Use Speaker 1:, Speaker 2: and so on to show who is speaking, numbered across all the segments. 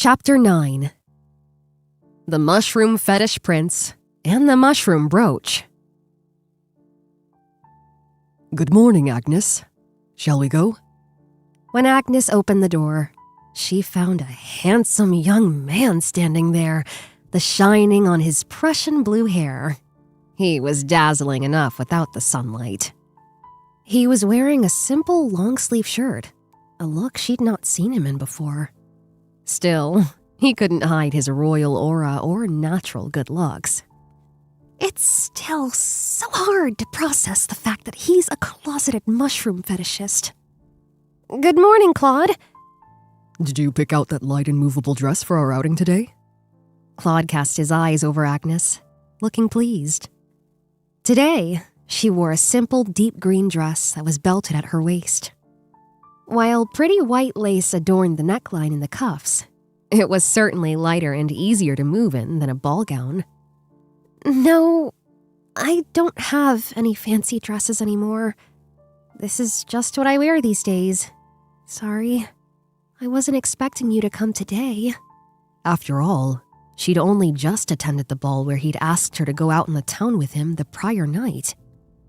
Speaker 1: Chapter 9. The Mushroom Fetish Prince and the Mushroom Brooch.
Speaker 2: Good morning, Agnes. Shall we go?
Speaker 1: When Agnes opened the door, she found a handsome young man standing there, the shining on his Prussian blue hair. He was dazzling enough without the sunlight. He was wearing a simple long-sleeve shirt, a look she'd not seen him in before. Still, he couldn't hide his royal aura or natural good looks. It's still so hard to process the fact that he's a closeted mushroom fetishist. Good morning, Claude.
Speaker 2: Did you pick out that light and movable dress for our outing today?
Speaker 1: Claude cast his eyes over Agnes, looking pleased. Today, she wore a simple deep green dress that was belted at her waist. While pretty white lace adorned the neckline and the cuffs, it was certainly lighter and easier to move in than a ball gown. No, I don't have any fancy dresses anymore. This is just what I wear these days. Sorry, I wasn't expecting you to come today.
Speaker 2: After all, she'd only just attended the ball where he'd asked her to go out in the town with him the prior night.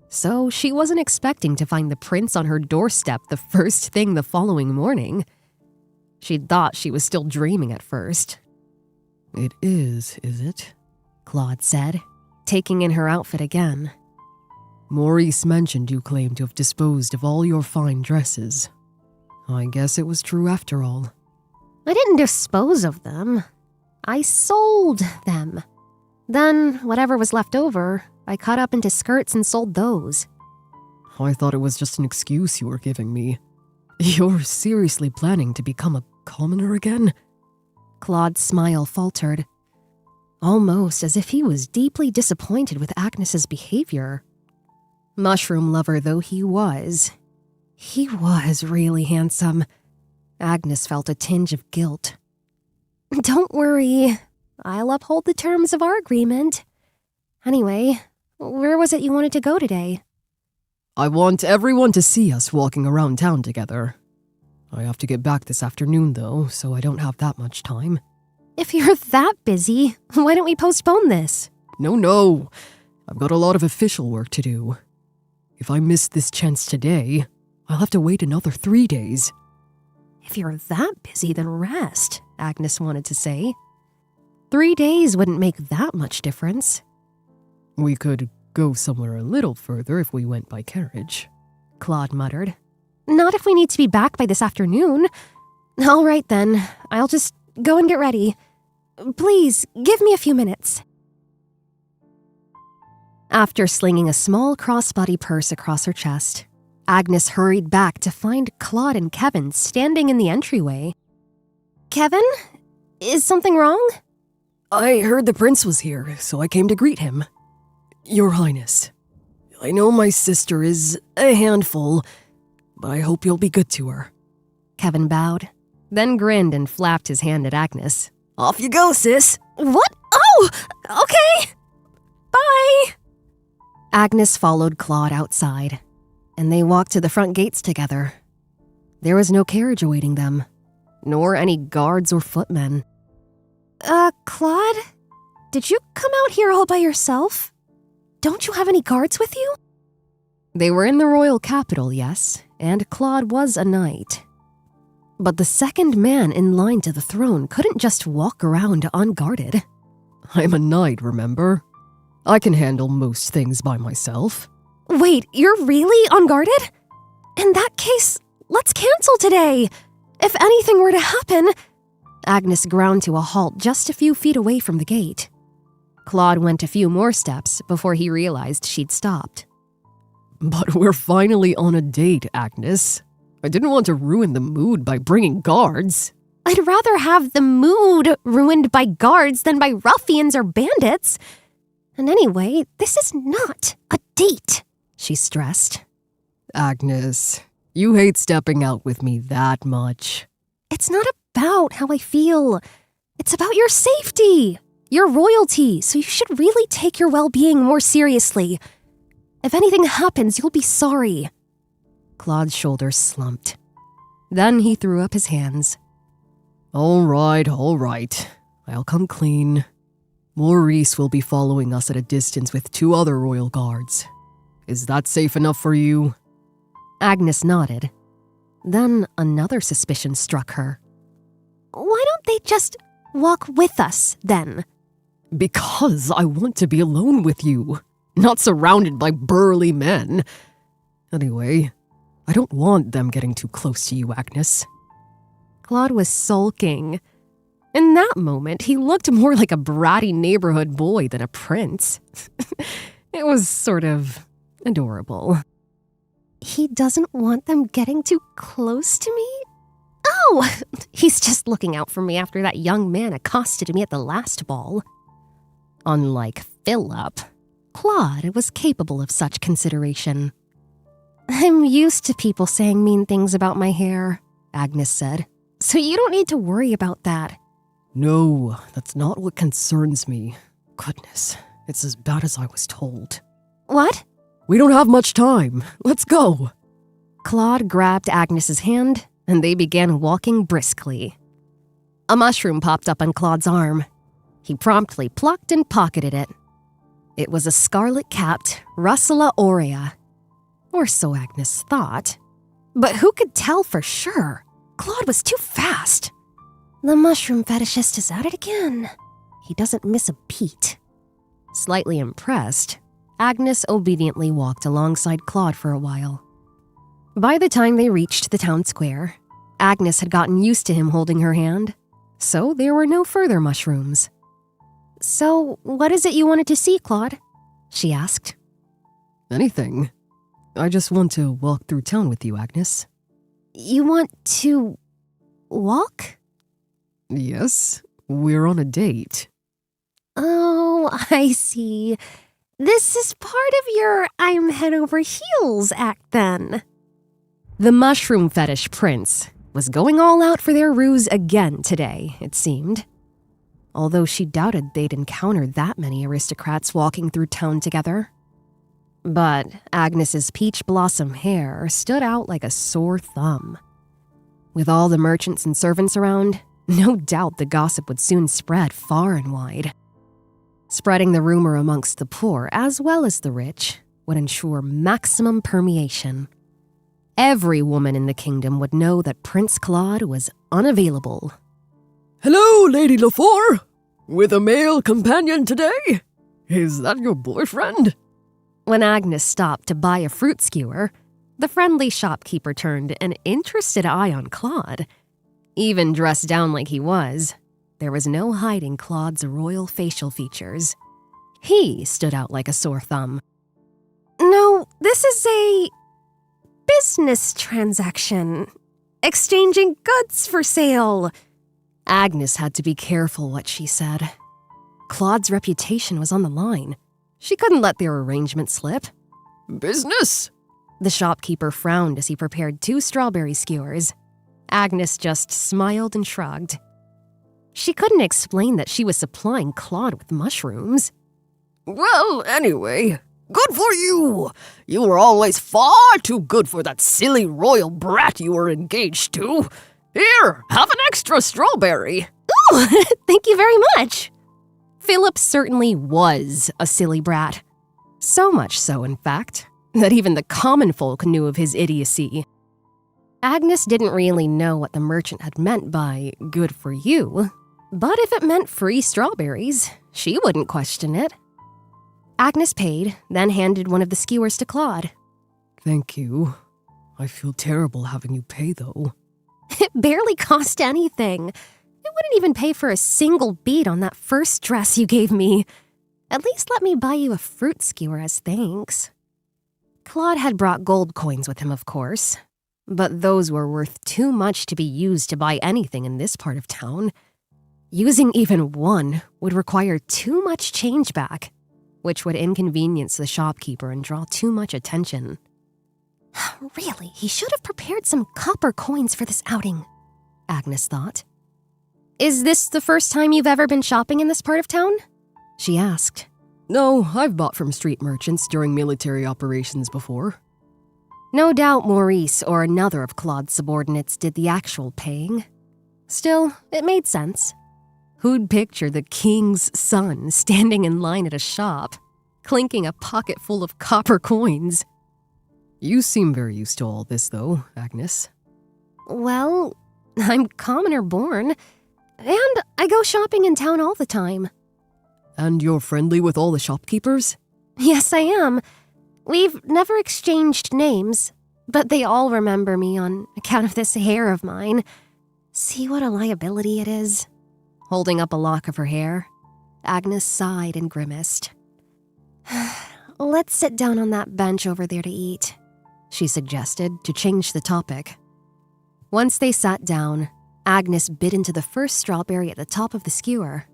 Speaker 2: So she wasn't expecting to find the prince on her doorstep the first thing the following morning. She'd thought she was still dreaming at first. It is it?
Speaker 1: Claude said, taking in her outfit again.
Speaker 2: Maurice mentioned you claimed to have disposed of all your fine dresses. I guess it was true after all.
Speaker 1: I didn't dispose of them. I sold them. Then, whatever was left over, I cut up into skirts and sold those.
Speaker 2: I thought it was just an excuse you were giving me. You're seriously planning to become a commoner again?
Speaker 1: Claude's smile faltered, almost as if he was deeply disappointed with Agnes's behavior. Mushroom lover though he was really handsome. Agnes felt a tinge of guilt. Don't worry, I'll uphold the terms of our agreement. Anyway, where was it you wanted to go today?
Speaker 2: I want everyone to see us walking around town together. I have to get back this afternoon, though, so I don't have that much time.
Speaker 1: If you're that busy, why don't we postpone this?
Speaker 2: No. I've got a lot of official work to do. If I miss this chance today, I'll have to wait another 3 days.
Speaker 1: If you're that busy, then rest, Agnes wanted to say. 3 days wouldn't make that much difference.
Speaker 2: We could go somewhere a little further if we went by carriage,
Speaker 1: Claude muttered. Not if we need to be back by this afternoon. All right then, I'll just go and get ready. Please, give me a few minutes. After slinging a small crossbody purse across her chest, Agnes hurried back to find Claude and Kevin standing in the entryway. Kevin? Is something wrong?
Speaker 2: I heard the prince was here, so I came to greet him. Your Highness, I know my sister is a handful, but I hope you'll be good to her.
Speaker 1: Kevin bowed, then grinned and flapped his hand at Agnes.
Speaker 2: Off you go, sis.
Speaker 1: What? Oh, okay. Bye. Agnes followed Claude outside, and they walked to the front gates together. There was no carriage awaiting them, nor any guards or footmen. Claude? Did you come out here all by yourself? Don't you have any guards with you? They were in the royal capital, yes, and Claude was a knight. But the second man in line to the throne couldn't just walk around unguarded.
Speaker 2: I'm a knight, remember? I can handle most things by myself.
Speaker 1: Wait, you're really unguarded? In that case, let's cancel today. If anything were to happen... Agnes ground to a halt just a few feet away from the gate. Claude went a few more steps before he realized she'd stopped.
Speaker 2: But we're finally on a date, Agnes. I didn't want to ruin the mood by bringing guards.
Speaker 1: I'd rather have the mood ruined by guards than by ruffians or bandits. And anyway, this is not a date, she stressed.
Speaker 2: Agnes, you hate stepping out with me that much.
Speaker 1: It's not about how I feel. It's about your safety. You're royalty, so you should really take your well-being more seriously. If anything happens, you'll be sorry.
Speaker 2: Claude's shoulders slumped. Then he threw up his hands. All right. I'll come clean. Maurice will be following us at a distance with 2 other royal guards. Is that safe enough for you?
Speaker 1: Agnes nodded. Then another suspicion struck her. Why don't they just walk with us, then?
Speaker 2: Because I want to be alone with you, not surrounded by burly men. Anyway, I don't want them getting too close to you, Agnes.
Speaker 1: Claude was sulking. In that moment, he looked more like a bratty neighborhood boy than a prince. It was sort of adorable. He doesn't want them getting too close to me? Oh, he's just looking out for me after that young man accosted me at the last ball. Unlike Philip, Claude was capable of such consideration. I'm used to people saying mean things about my hair, Agnes said, so you don't need to worry about that.
Speaker 2: No, that's not what concerns me. Goodness, it's as bad as I was told.
Speaker 1: What?
Speaker 2: We don't have much time. Let's go.
Speaker 1: Claude grabbed Agnes's hand, and they began walking briskly. A mushroom popped up on Claude's arm. He promptly plucked and pocketed it. It was a scarlet-capped Russula aurea. Or so Agnes thought. But who could tell for sure? Claude was too fast. The mushroom fetishist is at it again. He doesn't miss a beat. Slightly impressed, Agnes obediently walked alongside Claude for a while. By the time they reached the town square, Agnes had gotten used to him holding her hand, so there were no further mushrooms. So, what is it you wanted to see, Claude? She asked.
Speaker 2: Anything. I just want to walk through town with you, Agnes.
Speaker 1: You want to walk?
Speaker 2: Yes, we're on a date.
Speaker 1: Oh, I see. This is part of your I'm head over heels act then. The mushroom fetish prince was going all out for their ruse again today, it seemed. Although she doubted they'd encounter that many aristocrats walking through town together. But Agnes's peach blossom hair stood out like a sore thumb. With all the merchants and servants around, no doubt the gossip would soon spread far and wide. Spreading the rumor amongst the poor as well as the rich would ensure maximum permeation. Every woman in the kingdom would know that Prince Claude was unavailable.
Speaker 2: Hello, Lady Lefort! With a male companion today? Is that your boyfriend?
Speaker 1: When Agnes stopped to buy a fruit skewer, the friendly shopkeeper turned an interested eye on Claude. Even dressed down like he was, there was no hiding Claude's royal facial features. He stood out like a sore thumb. No, this is a business transaction. Exchanging goods for sale. Agnes had to be careful what she said. Claude's reputation was on the line. She couldn't let their arrangement slip.
Speaker 2: Business?
Speaker 1: The shopkeeper frowned as he prepared 2 strawberry skewers. Agnes just smiled and shrugged. She couldn't explain that she was supplying Claude with mushrooms.
Speaker 2: Well, anyway, good for you. You were always far too good for that silly royal brat you were engaged to. Here, have an extra strawberry.
Speaker 1: Ooh, thank you very much. Philip certainly was a silly brat. So much so, in fact, that even the common folk knew of his idiocy. Agnes didn't really know what the merchant had meant by good for you, but if it meant free strawberries, she wouldn't question it. Agnes paid, then handed one of the skewers to Claude.
Speaker 2: Thank you. I feel terrible having you pay, though.
Speaker 1: It barely cost anything. It wouldn't even pay for a single bead on that first dress you gave me. At least let me buy you a fruit skewer as thanks. Claude had brought gold coins with him, of course, but those were worth too much to be used to buy anything in this part of town. Using even one would require too much change back, which would inconvenience the shopkeeper and draw too much attention. Really, he should have prepared some copper coins for this outing, Agnes thought. Is this the first time you've ever been shopping in this part of town? She asked.
Speaker 2: No, I've bought from street merchants during military operations before.
Speaker 1: No doubt Maurice or another of Claude's subordinates did the actual paying.
Speaker 2: Still, it made sense. Who'd picture the king's son standing in line at a shop, clinking a pocket full of copper coins?
Speaker 1: You seem very used to all this, though, Agnes.
Speaker 2: Well, I'm commoner born, and I go shopping in town all the time.
Speaker 1: And you're friendly with all the shopkeepers?
Speaker 2: Yes, I am. We've never exchanged names, but they all remember me on account of this hair of mine. See what a liability it is? Holding up a lock of her hair, Agnes sighed and grimaced. Let's sit down on that bench over there to eat, she suggested to change the topic. Once they sat down, Agnes bit into the first strawberry at the top of the skewer.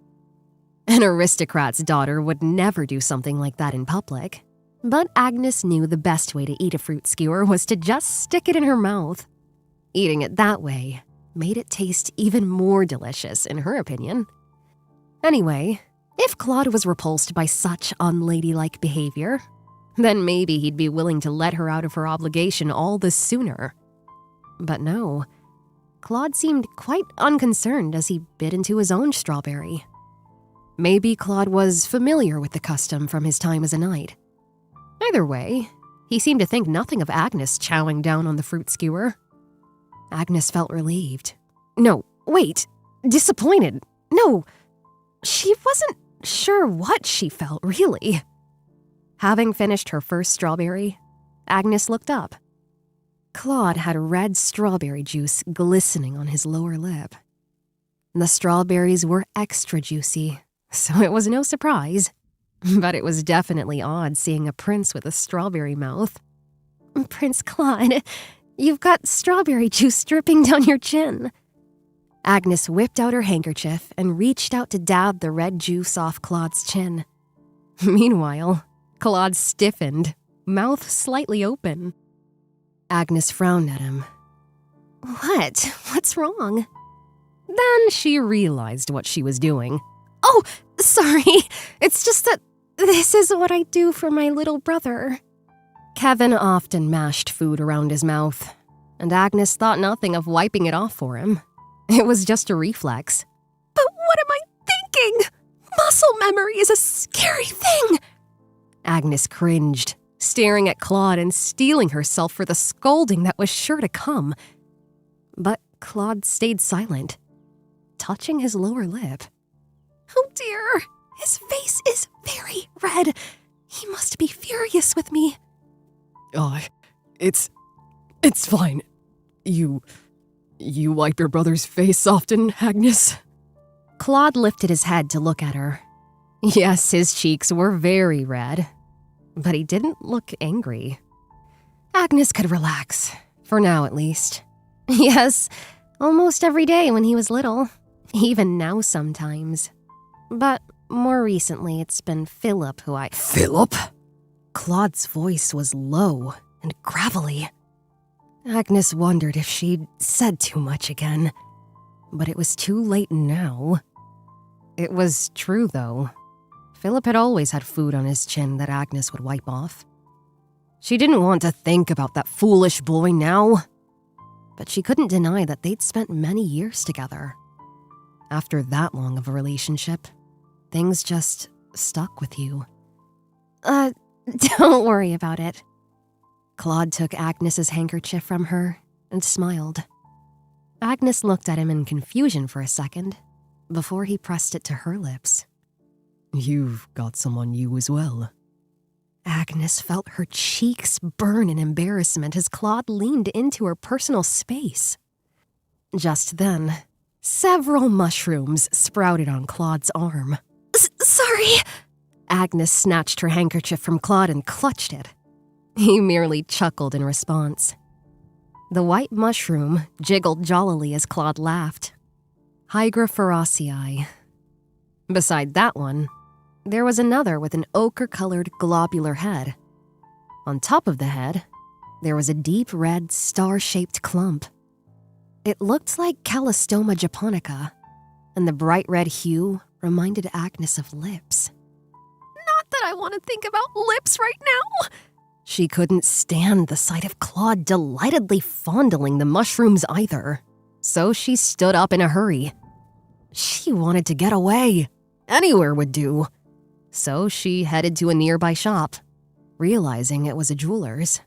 Speaker 2: An aristocrat's daughter would never do something like that in public. But Agnes knew the best way to eat a fruit skewer was to just stick it in her mouth. Eating it that way made it taste even more delicious, in her opinion. Anyway, if Claude was repulsed by such unladylike behavior, then maybe he'd be willing to let her out of her obligation all the sooner. But no, Claude seemed quite unconcerned as he bit into his own strawberry. Maybe Claude was familiar with the custom from his time as a knight. Either way, he seemed to think nothing of Agnes chowing down on the fruit skewer. Agnes felt relieved. No, wait, disappointed. No, she wasn't sure what she felt, really. Having finished her first strawberry, Agnes looked up. Claude had red strawberry juice glistening on his lower lip. The strawberries were extra juicy, so it was no surprise. But it was definitely odd seeing a prince with a strawberry mouth. Prince Claude, you've got strawberry juice dripping down your chin. Agnes whipped out her handkerchief and reached out to dab the red juice off Claude's chin. Meanwhile, Claude stiffened, mouth slightly open. Agnes frowned at him. What? What's wrong? Then she realized what she was doing. Oh, sorry. It's just that this is what I do for my little brother. Kevin often mashed food around his mouth, and Agnes thought nothing of wiping it off for him. It was just a reflex. But what am I thinking? Muscle memory is a scary thing. Agnes cringed, staring at Claude and steeling herself for the scolding that was sure to come. But Claude stayed silent, touching his lower lip. Oh dear, his face is very red. He must be furious with me.
Speaker 1: Oh, it's fine. You wipe your brother's face often, Agnes?
Speaker 2: Claude lifted his head to look at her. Yes, his cheeks were very red, but he didn't look angry. Agnes could relax, for now at least. Yes, almost every day when he was little, even now sometimes. But more recently, it's been Philip who
Speaker 1: Philip?
Speaker 2: Claude's voice was low and gravelly. Agnes wondered if she'd said too much again, but it was too late now. It was true, though. Philip had always had food on his chin that Agnes would wipe off. She didn't want to think about that foolish boy now, but she couldn't deny that they'd spent many years together. After that long of a relationship, things just stuck with you. Don't worry about it. Claude took Agnes's handkerchief from her and smiled. Agnes looked at him in confusion for a second before he pressed it to her lips.
Speaker 1: You've got some on you as well.
Speaker 2: Agnes felt her cheeks burn in embarrassment as Claude leaned into her personal space. Just then, several mushrooms sprouted on Claude's arm. Sorry! Agnes snatched her handkerchief from Claude and clutched it. He merely chuckled in response. The white mushroom jiggled jollily as Claude laughed. Hygra ferocii. Beside that one, there was another with an ochre-colored globular head. On top of the head, there was a deep red star-shaped clump. It looked like Calistoma japonica, and the bright red hue reminded Agnes of lips. Not that I want to think about lips right now! She couldn't stand the sight of Claude delightedly fondling the mushrooms either. So she stood up in a hurry. She wanted to get away. Anywhere would do. So she headed to a nearby shop, realizing it was a jeweler's.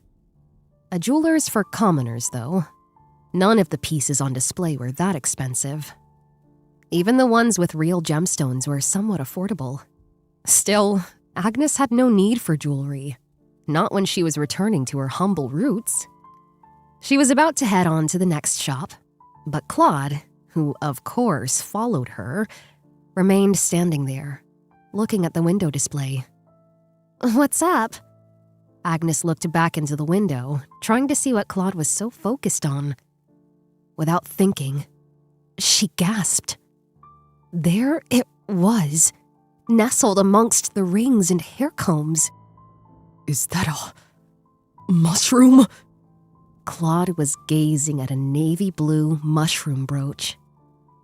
Speaker 2: A jeweler's for commoners, though. None of the pieces on display were that expensive. Even the ones with real gemstones were somewhat affordable. Still, Agnes had no need for jewelry, not when she was returning to her humble roots. She was about to head on to the next shop, but Claude, who of course followed her, remained standing there, looking at the window display.
Speaker 1: What's up?
Speaker 2: Agnes looked back into the window, trying to see what Claude was so focused on. Without thinking, she gasped. There it was, nestled amongst the rings and hair combs.
Speaker 3: Is that a mushroom?
Speaker 2: Claude was gazing at a navy blue mushroom brooch.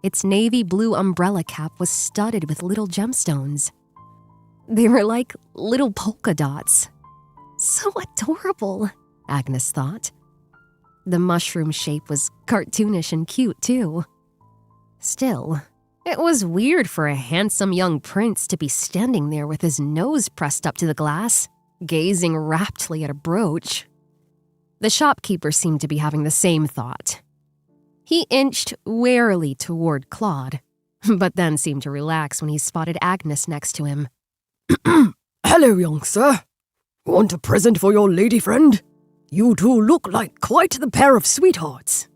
Speaker 2: Its navy blue umbrella cap was studded with little gemstones. They were like little polka dots.
Speaker 1: So adorable,
Speaker 2: Agnes thought. The mushroom shape was cartoonish and cute, too. Still, it was weird for a handsome young prince to be standing there with his nose pressed up to the glass, gazing raptly at a brooch. The shopkeeper seemed to be having the same thought. He inched warily toward Claude, but then seemed to relax when he spotted Agnes next to him.
Speaker 3: Hello, young sir. Want a present for your lady friend? You two look like quite the pair of sweethearts.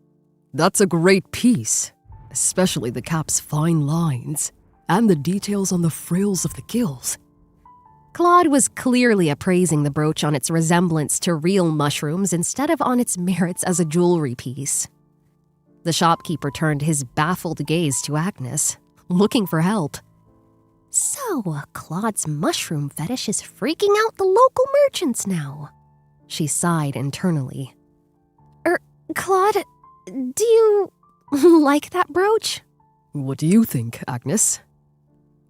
Speaker 3: That's a great piece, especially the cap's fine lines and the details on the frills of the gills.
Speaker 2: Claude was clearly appraising the brooch on its resemblance to real mushrooms instead of on its merits as a jewelry piece. The shopkeeper turned his baffled gaze to Agnes, looking for help.
Speaker 1: So, Claude's mushroom fetish is freaking out the local merchants now.
Speaker 2: She sighed internally.
Speaker 1: Claude, do you like that brooch?
Speaker 3: What do you think, Agnes?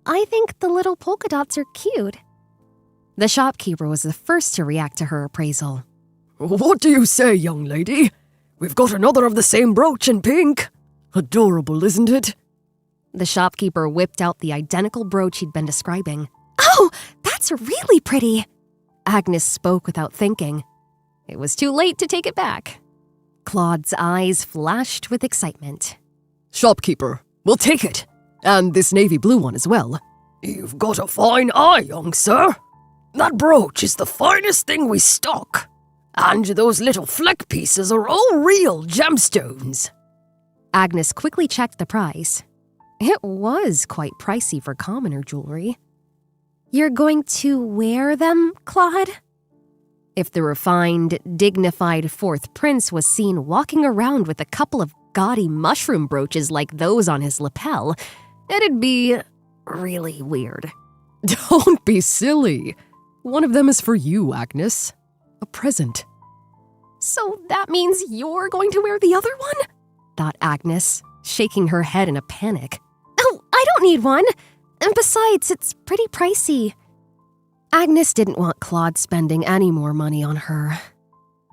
Speaker 1: I think the little polka dots are cute.
Speaker 2: The shopkeeper was the first to react to her appraisal.
Speaker 3: What do you say, young lady? We've got another of the same brooch in pink. Adorable, isn't it?
Speaker 2: The shopkeeper whipped out the identical brooch he'd been describing.
Speaker 1: Oh, that's really pretty.
Speaker 2: Agnes spoke without thinking. It was too late to take it back. Claude's eyes flashed with excitement.
Speaker 3: Shopkeeper, we'll take it. And this navy blue one as well. You've got a fine eye, young sir. That brooch is the finest thing we stock. And those little fleck pieces are all real gemstones.
Speaker 2: Agnes quickly checked the price. It was quite pricey for commoner jewelry.
Speaker 1: You're going to wear them, Claude?
Speaker 2: If the refined, dignified fourth prince was seen walking around with a couple of gaudy mushroom brooches like those on his lapel, it'd be really weird.
Speaker 3: Don't be silly. One of them is for you, Agnes. A present.
Speaker 1: So that means you're going to wear the other one?
Speaker 2: Thought Agnes, shaking her head in a panic.
Speaker 1: Oh, I don't need one. And besides, it's pretty pricey.
Speaker 2: Agnes didn't want Claude spending any more money on her.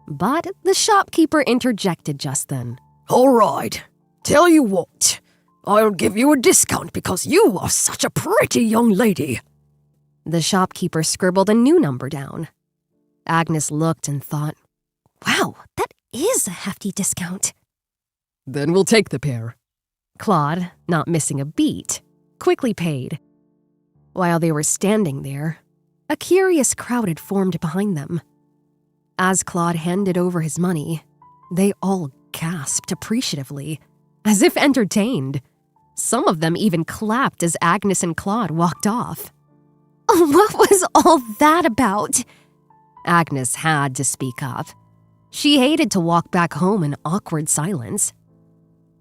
Speaker 2: But the shopkeeper interjected just then.
Speaker 3: All right. Tell you what. I'll give you a discount because you are such a pretty young lady.
Speaker 2: The shopkeeper scribbled a new number down. Agnes looked and thought,
Speaker 1: wow, that is a hefty discount.
Speaker 3: Then we'll take the pair.
Speaker 2: Claude, not missing a beat, quickly paid. While they were standing there, a curious crowd had formed behind them. As Claude handed over his money, they all gasped appreciatively, as if entertained. Some of them even clapped as Agnes and Claude walked off.
Speaker 1: What was all that about?
Speaker 2: Agnes had to speak up. She hated to walk back home in awkward silence.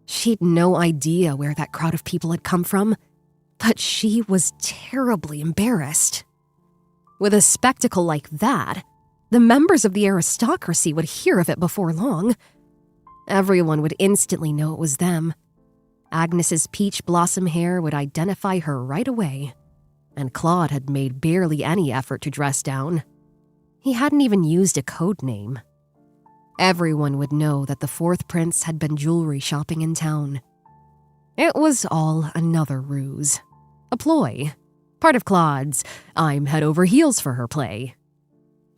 Speaker 2: She'd no idea where that crowd of people had come from, but she was terribly embarrassed. With a spectacle like that, the members of the aristocracy would hear of it before long. Everyone would instantly know it was them. Agnes's peach blossom hair would identify her right away, and Claude had made barely any effort to dress down. He hadn't even used a code name. Everyone would know that the fourth prince had been jewelry shopping in town. It was all another ruse. A ploy. Part of Claude's I'm head over heels for her play.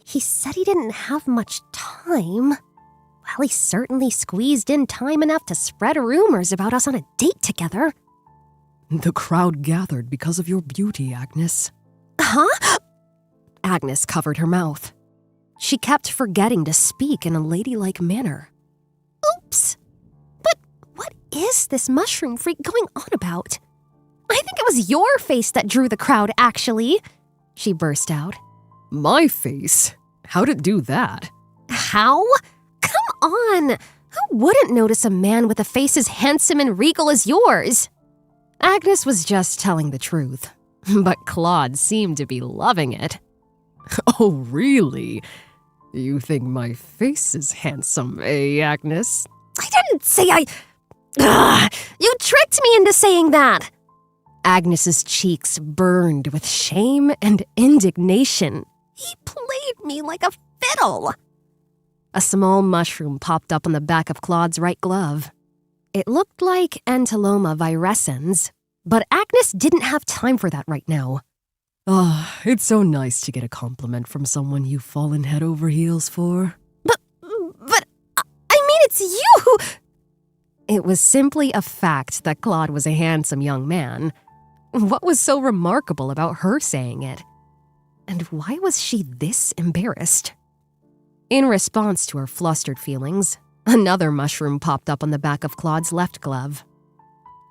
Speaker 1: He said he didn't have much time. Well, he certainly squeezed in time enough to spread rumors about us on a date together.
Speaker 3: The crowd gathered because of your beauty, Agnes.
Speaker 1: Huh?
Speaker 2: Agnes covered her mouth. She kept forgetting to speak in a ladylike manner.
Speaker 1: Oops. But what is this mushroom freak going on about? I think it was your face that drew the crowd, actually, she burst out.
Speaker 3: My face? How'd it do that?
Speaker 1: How? Come on! Who wouldn't notice a man with a face as handsome and regal as yours?
Speaker 2: Agnes was just telling the truth, but Claude seemed to be loving it.
Speaker 3: Oh, really? You think my face is handsome, eh, Agnes?
Speaker 1: I didn't say Ugh, you tricked me into saying that!
Speaker 2: Agnes's cheeks burned with shame and indignation.
Speaker 1: He played me like a fiddle.
Speaker 2: A small mushroom popped up on the back of Claude's right glove. It looked like Entoloma virescens, but Agnes didn't have time for that right now.
Speaker 3: Ah, it's so nice to get a compliment from someone you've fallen head over heels for.
Speaker 1: But, I mean, it's you who...
Speaker 2: It was simply a fact that Claude was a handsome young man. What was so remarkable about her saying it? And why was she this embarrassed? In response to her flustered feelings, another mushroom popped up on the back of Claude's left glove.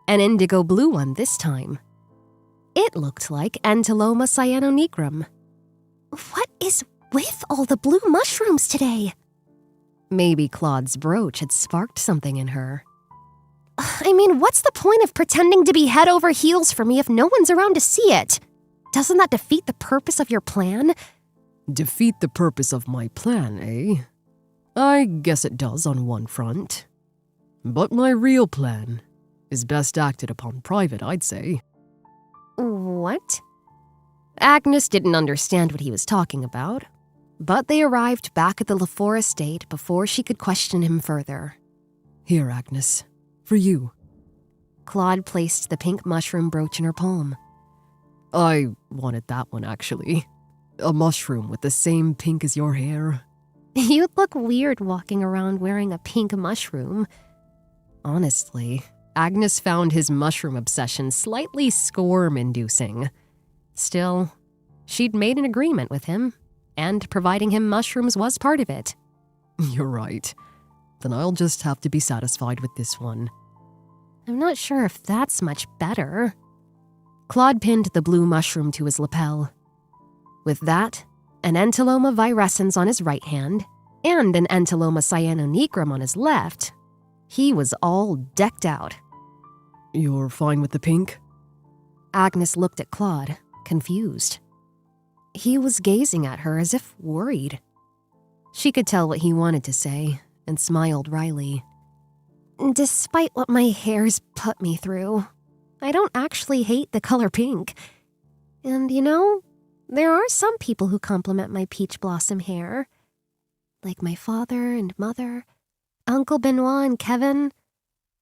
Speaker 2: An indigo blue one this time. It looked like Entoloma cyanonigrum.
Speaker 1: What is with all the blue mushrooms today?
Speaker 2: Maybe Claude's brooch had sparked something in her.
Speaker 1: I mean, what's the point of pretending to be head over heels for me if no one's around to see it? Doesn't that defeat the purpose of your plan?
Speaker 3: Defeat the purpose of my plan, eh? I guess it does on one front. But my real plan is best acted upon private, I'd say.
Speaker 1: What?
Speaker 2: Agnes didn't understand what he was talking about, but they arrived back at the LaForest estate before she could question him further.
Speaker 3: Here, Agnes. For you.
Speaker 2: Claude placed the pink mushroom brooch in her palm.
Speaker 3: I wanted that one, actually. A mushroom with the same pink as your hair.
Speaker 1: You'd look weird walking around wearing a pink mushroom.
Speaker 2: Honestly, Agnes found his mushroom obsession slightly squirm-inducing. Still, she'd made an agreement with him, and providing him mushrooms was part of it.
Speaker 3: You're right. Then I'll just have to be satisfied with this one.
Speaker 2: I'm not sure if that's much better. Claude pinned the blue mushroom to his lapel. With that, an Entoloma virescens on his right hand and an Entoloma cyanonigrum on his left, he was all decked out.
Speaker 3: You're fine with the pink?
Speaker 2: Agnes looked at Claude, confused. He was gazing at her as if worried. She could tell what he wanted to say and smiled wryly.
Speaker 1: Despite what my hair's put me through, I don't actually hate the color pink. And you know, there are some people who compliment my peach blossom hair. Like my father and mother, Uncle Benoit and Kevin.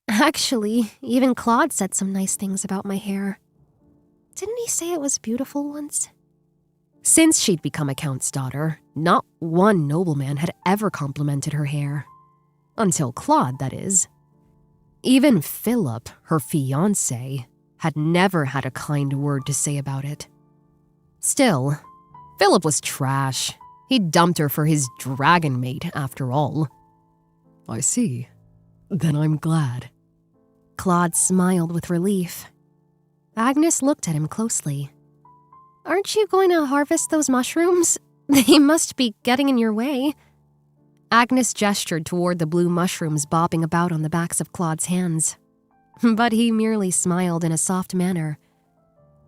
Speaker 1: Actually, even Claude said some nice things about my hair. Didn't he say it was beautiful once?
Speaker 2: Since she'd become a count's daughter, not one nobleman had ever complimented her hair. Until Claude, that is. Even Philip, her fiancé, had never had a kind word to say about it. Still, Philip was trash. He dumped her for his dragon mate, after all.
Speaker 3: I see. Then I'm glad.
Speaker 2: Claude smiled with relief. Agnes looked at him closely.
Speaker 1: Aren't you going to harvest those mushrooms? They must be getting in your way.
Speaker 2: Agnes gestured toward the blue mushrooms bobbing about on the backs of Claude's hands. But he merely smiled in a soft manner.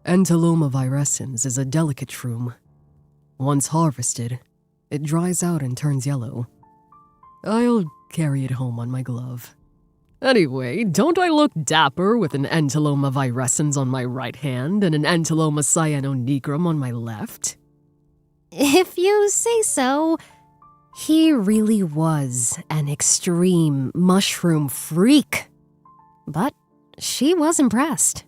Speaker 3: Entoloma virescens is a delicate shroom. Once harvested, it dries out and turns yellow. I'll carry it home on my glove. Anyway, don't I look dapper with an Entoloma virescens on my right hand and an Entoloma cyanonigrum on my left?
Speaker 1: If you say so.
Speaker 2: He really was an extreme mushroom freak. But she was impressed.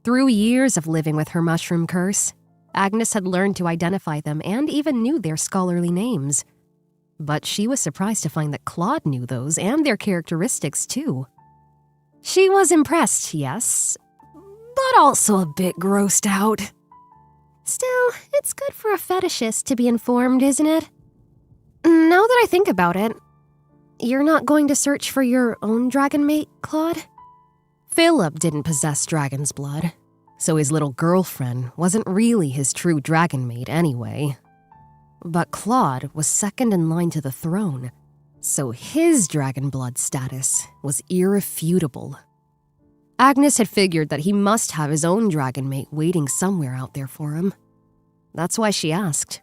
Speaker 2: Through years of living with her mushroom curse, Agnes had learned to identify them and even knew their scholarly names. But she was surprised to find that Claude knew those and their characteristics too. She was impressed, yes, but also a bit grossed out. Still, it's good for a fetishist to be informed, isn't it? Now that I think about it, you're not going to search for your own dragon mate, Claude? Philip didn't possess dragon's blood, so his little girlfriend wasn't really his true dragon mate anyway. But Claude was second in line to the throne, so his dragon blood status was irrefutable. Agnes had figured that he must have his own dragon mate waiting somewhere out there for him. That's why she asked.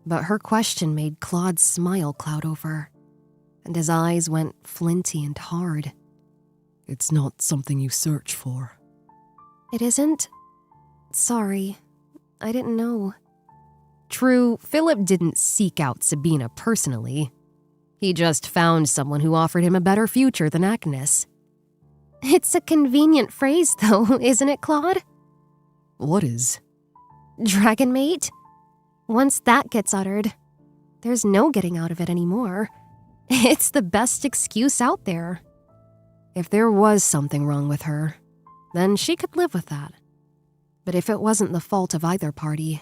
Speaker 2: But her question made Claude's smile cloud over, and his eyes went flinty and hard.
Speaker 3: It's not something you search for.
Speaker 2: It isn't? Sorry, I didn't know. True, Philip didn't seek out Sabina personally. He just found someone who offered him a better future than Agnes. It's a convenient phrase, though, isn't it, Claude?
Speaker 3: What is?
Speaker 2: Dragon mate? Once that gets uttered, there's no getting out of it anymore. It's the best excuse out there. If there was something wrong with her, then she could live with that. But if it wasn't the fault of either party,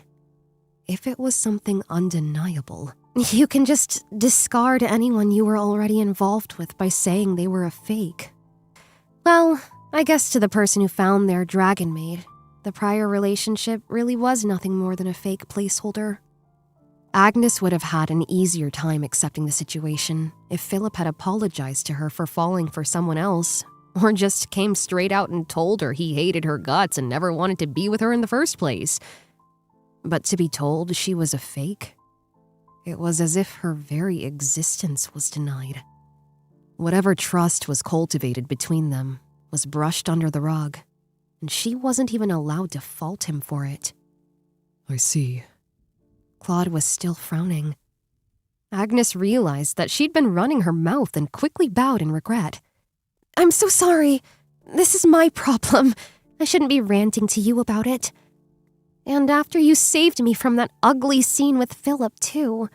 Speaker 2: if it was something undeniable, you can just discard anyone you were already involved with by saying they were a fake. Well, I guess to the person who found their dragon mate, the prior relationship really was nothing more than a fake placeholder. Agnes would have had an easier time accepting the situation if Philip had apologized to her for falling for someone else, or just came straight out and told her he hated her guts and never wanted to be with her in the first place. But to be told she was a fake, it was as if her very existence was denied. Whatever trust was cultivated between them was brushed under the rug, and she wasn't even allowed to fault him for it.
Speaker 3: I see.
Speaker 2: Claude was still frowning. Agnes realized that she'd been running her mouth and quickly bowed in regret. I'm so sorry. This is my problem. I shouldn't be ranting to you about it. And after you saved me from that ugly scene with Philip, too.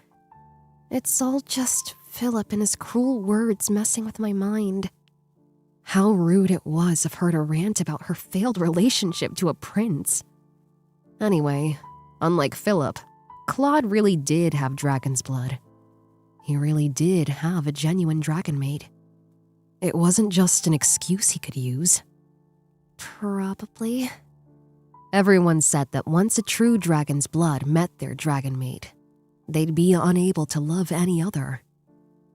Speaker 2: It's all just Philip and his cruel words messing with my mind. How rude it was of her to rant about her failed relationship to a prince. Anyway, unlike Philip, Claude really did have dragon's blood. He really did have a genuine dragon mate. It wasn't just an excuse he could use. Probably. Everyone said that once a true dragon's blood met their dragon mate, they'd be unable to love any other.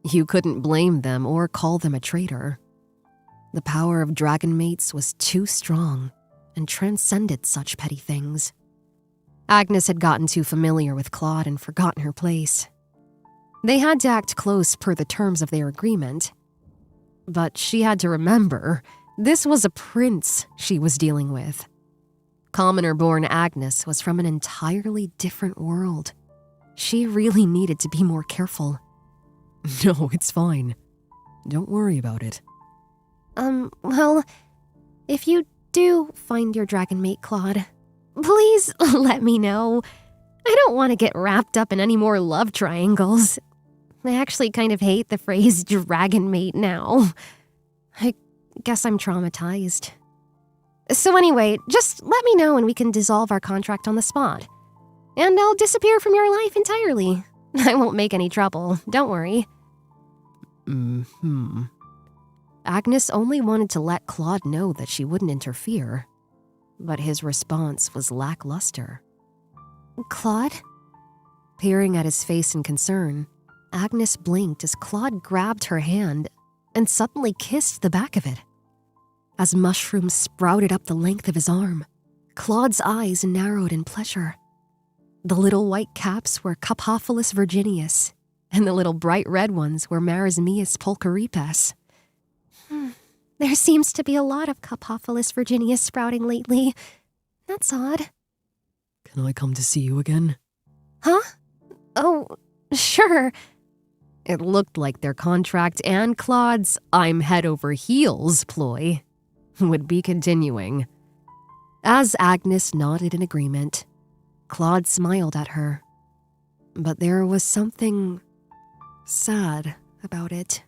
Speaker 2: You couldn't blame them or call them a traitor. The power of dragon mates was too strong and transcended such petty things. Agnes had gotten too familiar with Claude and forgotten her place. They had to act close per the terms of their agreement. But she had to remember, this was a prince she was dealing with. Commoner-born Agnes was from an entirely different world. She really needed to be more careful.
Speaker 3: No, it's fine. Don't worry about it.
Speaker 2: Well, if you do find your dragon mate, Claude, please let me know. I don't want to get wrapped up in any more love triangles. I actually kind of hate the phrase dragon mate now. I guess I'm traumatized. So anyway, just let me know and we can dissolve our contract on the spot. And I'll disappear from your life entirely. I won't make any trouble, don't worry. Agnes only wanted to let Claude know that she wouldn't interfere. But his response was lackluster. Claude? Peering at his face in concern, Agnes blinked as Claude grabbed her hand and suddenly kissed the back of it. As mushrooms sprouted up the length of his arm, Claude's eyes narrowed in pleasure. The little white caps were Capophilis virginius, and the little bright red ones were Marasmius pulcheripes. There seems to be a lot of Capophilis virginius sprouting lately. That's odd.
Speaker 3: Can I come to see you again?
Speaker 2: Huh? Oh,
Speaker 1: Sure.
Speaker 2: It looked like their contract and Claude's I'm head over heels ploy would be continuing. As Agnes nodded in agreement, Claude smiled at her. But there was something sad about it.